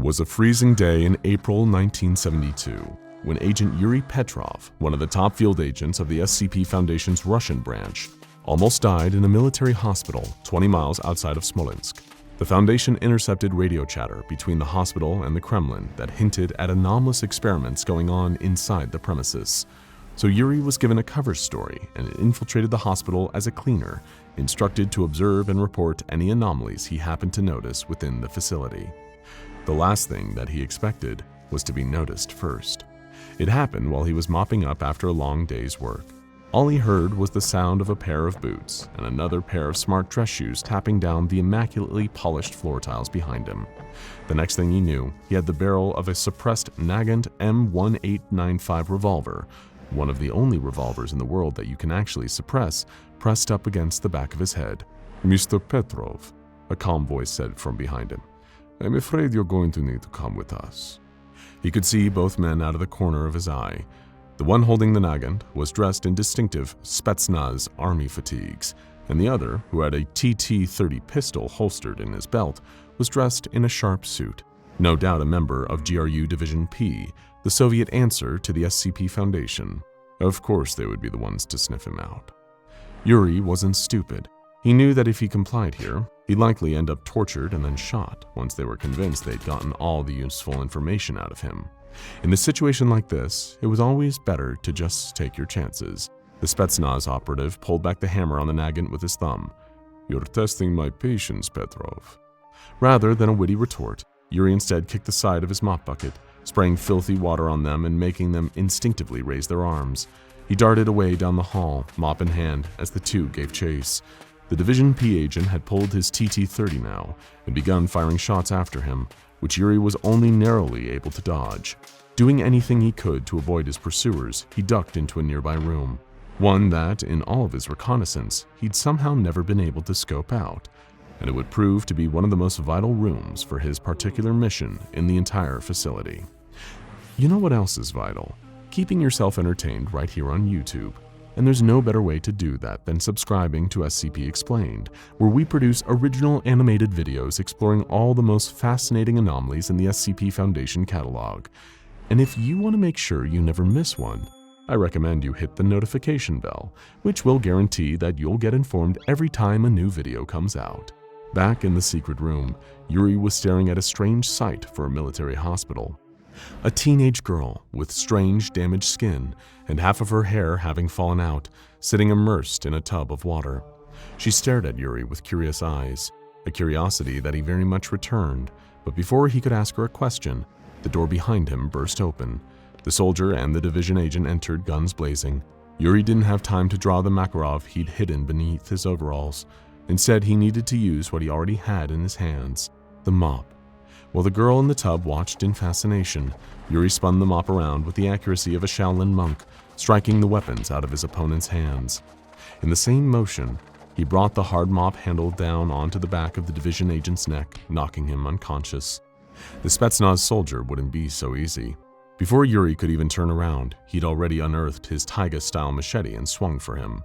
was a freezing day in April 1972 when Agent Yuri Petrov, one of the top field agents of the SCP Foundation's Russian branch, almost died in a military hospital 20 miles outside of Smolensk. The Foundation intercepted radio chatter between the hospital and the Kremlin that hinted at anomalous experiments going on inside the premises. So Yuri was given a cover story and infiltrated the hospital as a cleaner, instructed to observe and report any anomalies he happened to notice within the facility. The last thing that he expected was to be noticed first. It happened while he was mopping up after a long day's work. All he heard was the sound of a pair of boots and another pair of smart dress shoes tapping down the immaculately polished floor tiles behind him. The next thing he knew, he had the barrel of a suppressed Nagant M1895 revolver, one of the only revolvers in the world that you can actually suppress, pressed up against the back of his head. "Mr. Petrov," a calm voice said from behind him, "I'm afraid you're going to need to come with us." He could see both men out of the corner of his eye. The one holding the Nagant was dressed in distinctive Spetsnaz army fatigues, and the other, who had a TT-30 pistol holstered in his belt, was dressed in a sharp suit. No doubt a member of GRU Division P, the Soviet answer to the SCP Foundation. Of course they would be the ones to sniff him out. Yuri wasn't stupid. He knew that if he complied here, he'd likely end up tortured and then shot once they were convinced they'd gotten all the useful information out of him. In a situation like this, it was always better to just take your chances. The Spetsnaz operative pulled back the hammer on the Nagant with his thumb. "You're testing my patience, Petrov." Rather than a witty retort, Yuri instead kicked the side of his mop bucket, spraying filthy water on them and making them instinctively raise their arms. He darted away down the hall, mop in hand, as the two gave chase. The Division P agent had pulled his TT-30 now and begun firing shots after him, which Yuri was only narrowly able to dodge. Doing anything he could to avoid his pursuers, he ducked into a nearby room, one that, in all of his reconnaissance, he'd somehow never been able to scope out, and it would prove to be one of the most vital rooms for his particular mission in the entire facility. You know what else is vital? Keeping yourself entertained right here on YouTube. And there's no better way to do that than subscribing to SCP Explained, where we produce original animated videos exploring all the most fascinating anomalies in the SCP Foundation catalog. And if you want to make sure you never miss one, I recommend you hit the notification bell, which will guarantee that you'll get informed every time a new video comes out. Back in the secret room, Yuri was staring at a strange sight for a military hospital. A teenage girl with strange damaged skin and half of her hair having fallen out, sitting immersed in a tub of water. She stared at Yuri with curious eyes, a curiosity that he very much returned, but before he could ask her a question, the door behind him burst open. The soldier and the division agent entered, guns blazing. Yuri didn't have time to draw the Makarov he'd hidden beneath his overalls. Instead, he needed to use what he already had in his hands, the mop. While the girl in the tub watched in fascination, Yuri spun the mop around with the accuracy of a Shaolin monk, striking the weapons out of his opponent's hands. In the same motion, he brought the hard mop handle down onto the back of the division agent's neck, knocking him unconscious. The Spetsnaz soldier wouldn't be so easy. Before Yuri could even turn around, he'd already unearthed his Taiga-style machete and swung for him.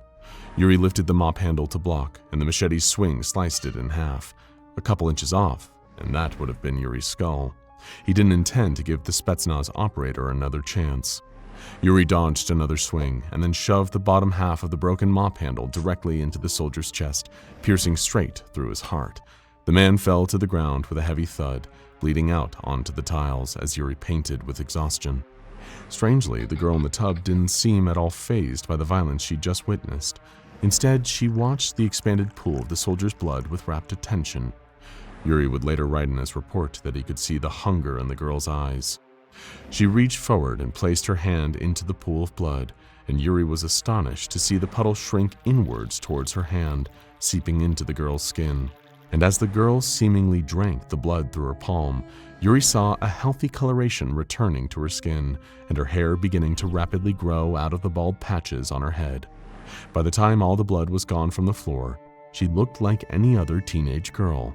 Yuri lifted the mop handle to block, and the machete's swing sliced it in half, a couple inches off, and that would have been Yuri's skull. He didn't intend to give the Spetsnaz operator another chance. Yuri dodged another swing and then shoved the bottom half of the broken mop handle directly into the soldier's chest, piercing straight through his heart. The man fell to the ground with a heavy thud, bleeding out onto the tiles as Yuri panted with exhaustion. Strangely, the girl in the tub didn't seem at all fazed by the violence she'd just witnessed. Instead, she watched the expanded pool of the soldier's blood with rapt attention. Yuri would later write in his report that he could see the hunger in the girl's eyes. She reached forward and placed her hand into the pool of blood, and Yuri was astonished to see the puddle shrink inwards towards her hand, seeping into the girl's skin. And as the girl seemingly drank the blood through her palm, Yuri saw a healthy coloration returning to her skin and her hair beginning to rapidly grow out of the bald patches on her head. By the time all the blood was gone from the floor, she looked like any other teenage girl.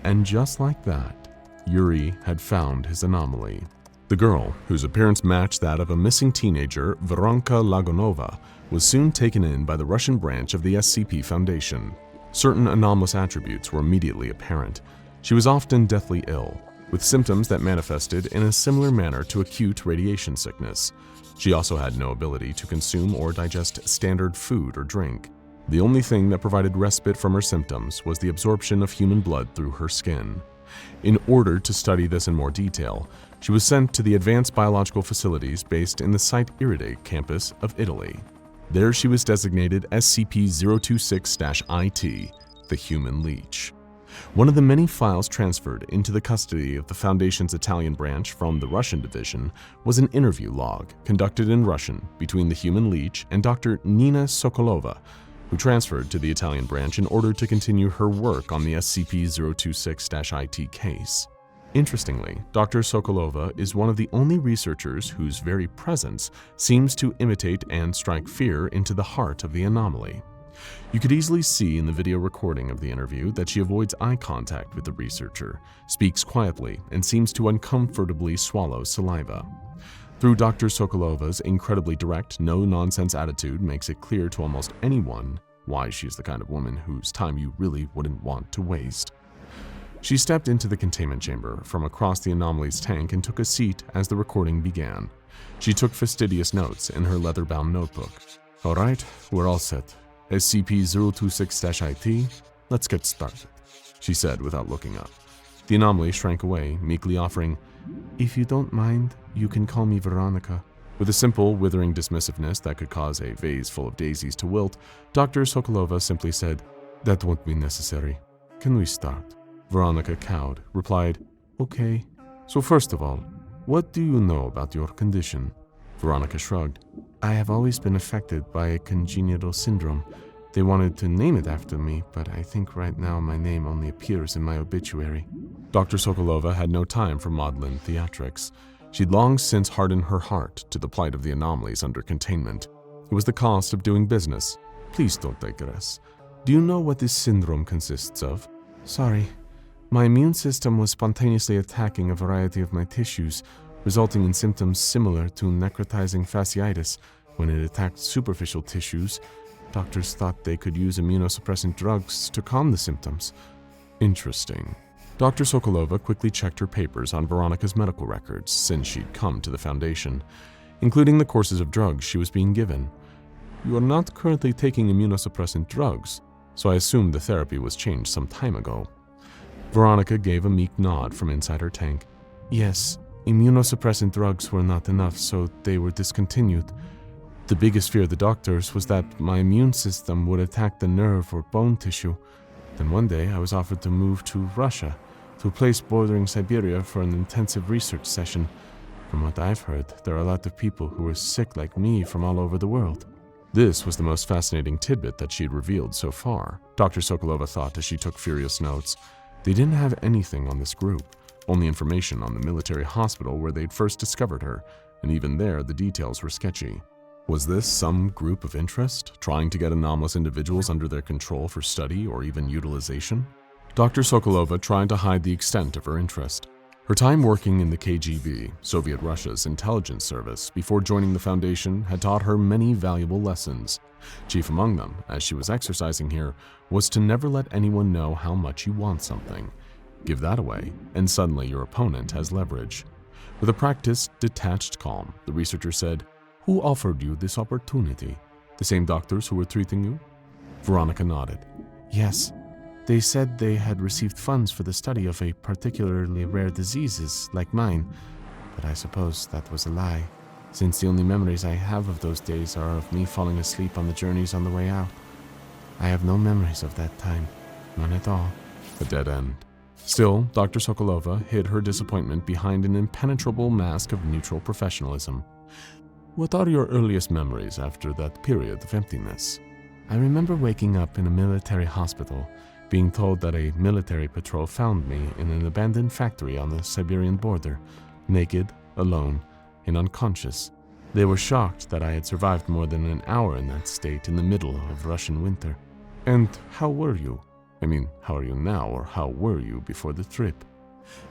And just like that, Yuri had found his anomaly. The girl, whose appearance matched that of a missing teenager, Veronka Lagonova, was soon taken in by the Russian branch of the SCP Foundation. Certain anomalous attributes were immediately apparent. She was often deathly ill, with symptoms that manifested in a similar manner to acute radiation sickness. She also had no ability to consume or digest standard food or drink. The only thing that provided respite from her symptoms was the absorption of human blood through her skin. In order to study this in more detail, she was sent to the Advanced Biological Facilities based in the Site Iridate campus of Italy. There she was designated SCP-026-IT, the human leech. One of the many files transferred into the custody of the Foundation's Italian branch from the Russian division was an interview log conducted in Russian between the human leech and Dr. Nina Sokolova, who transferred to the Italian branch in order to continue her work on the SCP-026-IT case. Interestingly, Dr. Sokolova is one of the only researchers whose very presence seems to imitate and strike fear into the heart of the anomaly. You could easily see in the video recording of the interview that she avoids eye contact with the researcher, speaks quietly, and seems to uncomfortably swallow saliva. Through Dr. Sokolova's incredibly direct, no-nonsense attitude makes it clear to almost anyone why she's the kind of woman whose time you really wouldn't want to waste. She stepped into the containment chamber from across the Anomaly's tank and took a seat as the recording began. She took fastidious notes in her leather-bound notebook. "All right, we're all set. SCP-026-IT, let's get started," she said without looking up. The Anomaly shrank away, meekly offering, "If you don't mind, you can call me Veronica." With a simple, withering dismissiveness that could cause a vase full of daisies to wilt, Dr. Sokolova simply said, "That won't be necessary. Can we start?" Veronica cowed, replied, "Okay. So first of all, what do you know about your condition?" Veronica shrugged. "I have always been affected by a congenital syndrome. They wanted to name it after me, but I think right now my name only appears in my obituary." Dr. Sokolova had no time for maudlin theatrics. She'd long since hardened her heart to the plight of the anomalies under containment. It was the cost of doing business. "Please don't digress. Do you know what this syndrome consists of?" "Sorry. My immune system was spontaneously attacking a variety of my tissues, resulting in symptoms similar to necrotizing fasciitis. When it attacked superficial tissues, doctors thought they could use immunosuppressant drugs to calm the symptoms." Interesting. Dr. Sokolova quickly checked her papers on Veronica's medical records since she'd come to the Foundation, including the courses of drugs she was being given. "You are not currently taking immunosuppressant drugs, so I assume the therapy was changed some time ago." Veronica gave a meek nod from inside her tank. "Yes, immunosuppressant drugs were not enough, so they were discontinued. The biggest fear of the doctors was that my immune system would attack the nerve or bone tissue. Then one day I was offered to move to Russia, to a place bordering Siberia for an intensive research session. From what I've heard, there are a lot of people who are sick like me from all over the world." This was the most fascinating tidbit that she'd revealed so far, Dr. Sokolova thought as she took furious notes. They didn't have anything on this group, only information on the military hospital where they'd first discovered her, and even there the details were sketchy. Was this some group of interest, trying to get anomalous individuals under their control for study or even utilization? Dr. Sokolova tried to hide the extent of her interest. Her time working in the KGB, Soviet Russia's intelligence service, before joining the Foundation had taught her many valuable lessons. Chief among them, as she was exercising here, was to never let anyone know how much you want something. Give that away, and suddenly your opponent has leverage. With a practiced, detached calm, the researcher said, "Who offered you this opportunity? The same doctors who were treating you?" Veronica nodded. "Yes. They said they had received funds for the study of a particularly rare diseases like mine, but I suppose that was a lie, since the only memories I have of those days are of me falling asleep on the journeys on the way out. I have no memories of that time, none at all." A dead end. Still, Dr. Sokolova hid her disappointment behind an impenetrable mask of neutral professionalism. "What are your earliest memories after that period of emptiness?" "I remember waking up in a military hospital, being told that a military patrol found me in an abandoned factory on the Siberian border, naked, alone, and unconscious. They were shocked that I had survived more than an hour in that state in the middle of Russian winter." "And how were you? I mean, how are you now, or how were you before the trip?"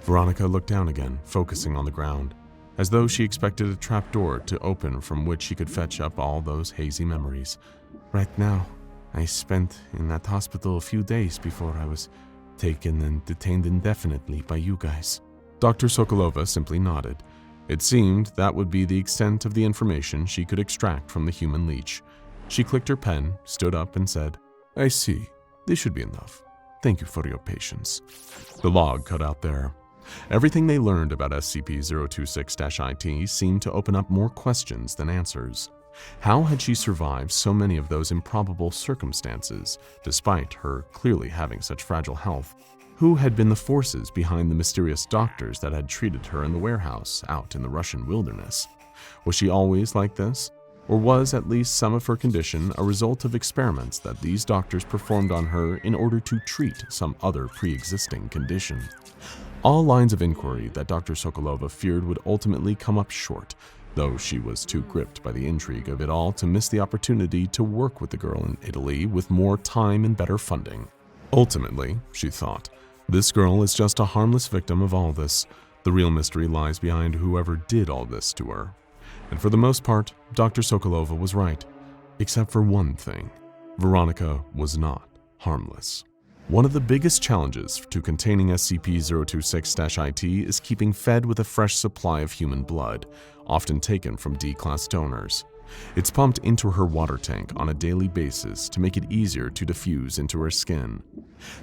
Veronica looked down again, focusing on the ground, as though she expected a trapdoor to open from which she could fetch up all those hazy memories. "Right now, I spent in that hospital a few days before I was taken and detained indefinitely by you guys." Dr. Sokolova simply nodded. It seemed that would be the extent of the information she could extract from the human leech. She clicked her pen, stood up, and said, "I see. This should be enough. Thank you for your patience." The log cut out there. Everything they learned about SCP-026-IT seemed to open up more questions than answers. How had she survived so many of those improbable circumstances, despite her clearly having such fragile health? Who had been the forces behind the mysterious doctors that had treated her in the warehouse out in the Russian wilderness? Was she always like this? Or was at least some of her condition a result of experiments that these doctors performed on her in order to treat some other pre-existing condition? All lines of inquiry that Dr. Sokolova feared would ultimately come up short, though she was too gripped by the intrigue of it all to miss the opportunity to work with the girl in Italy with more time and better funding. Ultimately, she thought, this girl is just a harmless victim of all this. The real mystery lies behind whoever did all this to her. And for the most part, Dr. Sokolova was right, except for one thing. Veronica was not harmless. One of the biggest challenges to containing SCP-026-IT is keeping fed with a fresh supply of human blood, often taken from D-class donors. It's pumped into her water tank on a daily basis to make it easier to diffuse into her skin.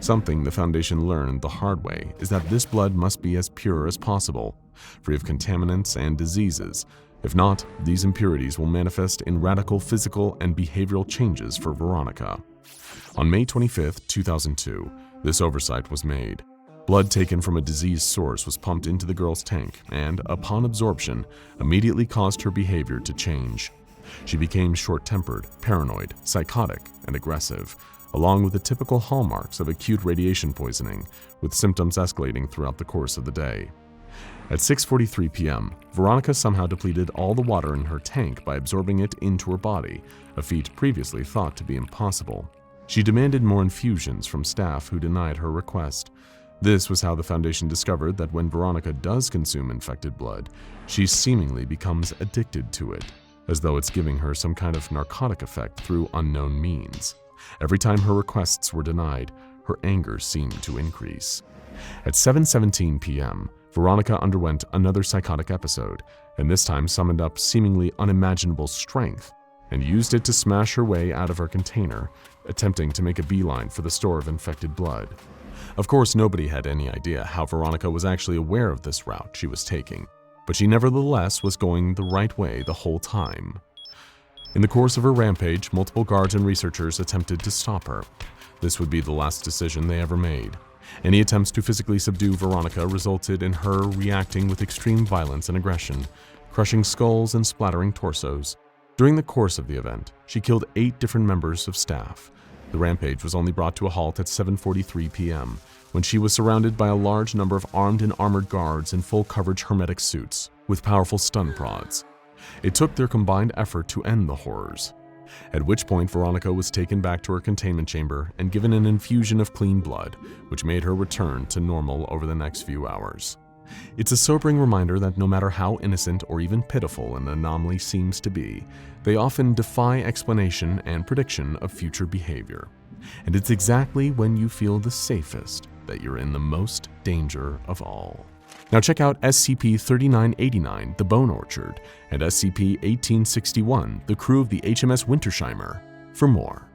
Something the Foundation learned the hard way is that this blood must be as pure as possible, free of contaminants and diseases. If not, these impurities will manifest in radical physical and behavioral changes for Veronica. On May 25, 2002, this oversight was made. Blood taken from a diseased source was pumped into the girl's tank and, upon absorption, immediately caused her behavior to change. She became short-tempered, paranoid, psychotic, and aggressive, along with the typical hallmarks of acute radiation poisoning, with symptoms escalating throughout the course of the day. At 6:43 p.m., Veronica somehow depleted all the water in her tank by absorbing it into her body, a feat previously thought to be impossible. She demanded more infusions from staff who denied her request. This was how the Foundation discovered that when Veronica does consume infected blood, she seemingly becomes addicted to it, as though it's giving her some kind of narcotic effect through unknown means. Every time her requests were denied, her anger seemed to increase. At 7:17 p.m., Veronica underwent another psychotic episode, and this time summoned up seemingly unimaginable strength and used it to smash her way out of her container, attempting to make a beeline for the store of infected blood. Of course, nobody had any idea how Veronica was actually aware of this route she was taking, but she nevertheless was going the right way the whole time. In the course of her rampage, multiple guards and researchers attempted to stop her. This would be the last decision they ever made. Any attempts to physically subdue Veronica resulted in her reacting with extreme violence and aggression, crushing skulls and splattering torsos. During the course of the event, she killed 8 different members of staff. The rampage was only brought to a halt at 7:43 p.m., when she was surrounded by a large number of armed and armored guards in full coverage hermetic suits, with powerful stun prods. It took their combined effort to end the horrors, at which point Veronica was taken back to her containment chamber and given an infusion of clean blood, which made her return to normal over the next few hours. It's a sobering reminder that no matter how innocent or even pitiful an anomaly seems to be, they often defy explanation and prediction of future behavior. And it's exactly when you feel the safest that you're in the most danger of all. Now check out SCP-3989, The Bone Orchard, and SCP-1861, The Crew of the HMS Wintersheimer, for more.